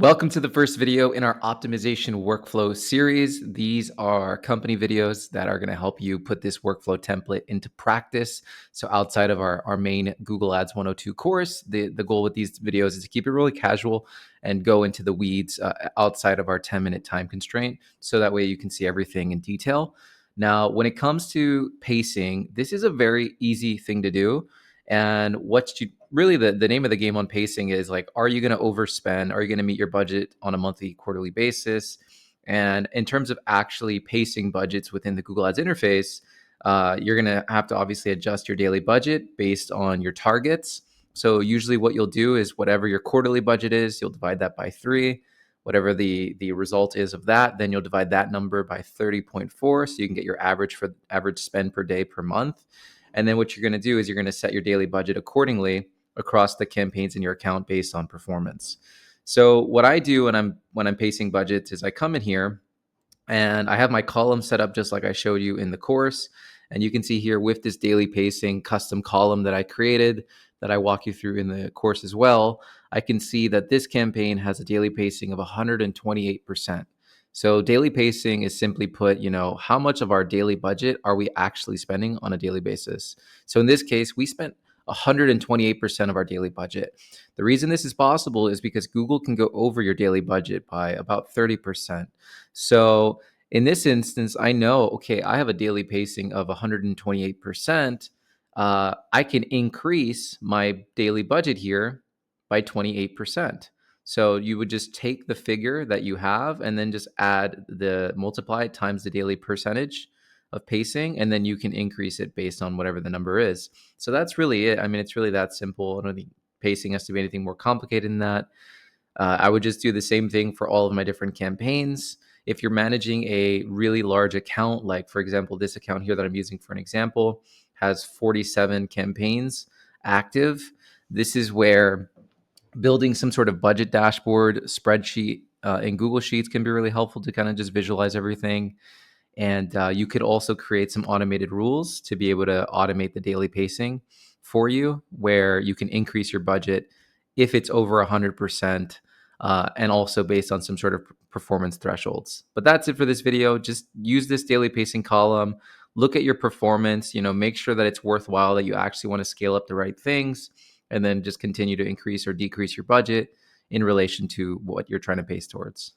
Welcome to the first video in our optimization workflow series. These are company videos that are going to help you put this workflow template into practice. So outside of our main Google Ads 102 course, the goal with these videos is to keep it really casual and go into the weeds outside of our 10-minute time constraint. So that way you can see everything in detail. Now, when it comes to pacing, this is a very easy thing to do. And what you really the name of the game on pacing is like, are you going to overspend? Are you going to meet your budget on a monthly, quarterly basis? And in terms of actually pacing budgets within the Google Ads interface, you're going to have to obviously adjust your daily budget based on your targets. So usually what you'll do is whatever your quarterly budget is, you'll divide that by 3. Whatever the result is of that, then you'll divide that number by 30.4 so you can get your average spend per day per month. And then what you're going to do is you're going to set your daily budget accordingly across the campaigns in your account based on performance. So what I do when I'm pacing budgets is I come in here and I have my column set up just like I showed you in the course. And you can see here with this daily pacing custom column that I created that I walk you through in the course as well, I can see that this campaign has a daily pacing of 128%. So daily pacing is simply put, how much of our daily budget are we actually spending on a daily basis? So in this case, we spent 128% of our daily budget. The reason this is possible is because Google can go over your daily budget by about 30%. So in this instance, I know, okay, I have a daily pacing of 128%. I can increase my daily budget here by 28%. So you would just take the figure that you have and then just add the multiply it times the daily percentage of pacing, and then you can increase it based on whatever the number is. So that's really it. I mean, it's really that simple. I don't think pacing has to be anything more complicated than that. I would just do the same thing for all of my different campaigns. If you're managing a really large account, like for example, this account here that I'm using for an example has 47 campaigns active. This is where building some sort of budget dashboard spreadsheet in Google Sheets can be really helpful to kind of just visualize everything. And you could also create some automated rules to be able to automate the daily pacing for you, where you can increase your budget if it's over 100%, and also based on some sort of performance thresholds. But that's it for this video. Just use this daily pacing column, look at your performance, make sure that it's worthwhile, that you actually want to scale up the right things, and then just continue to increase or decrease your budget in relation to what you're trying to pace towards.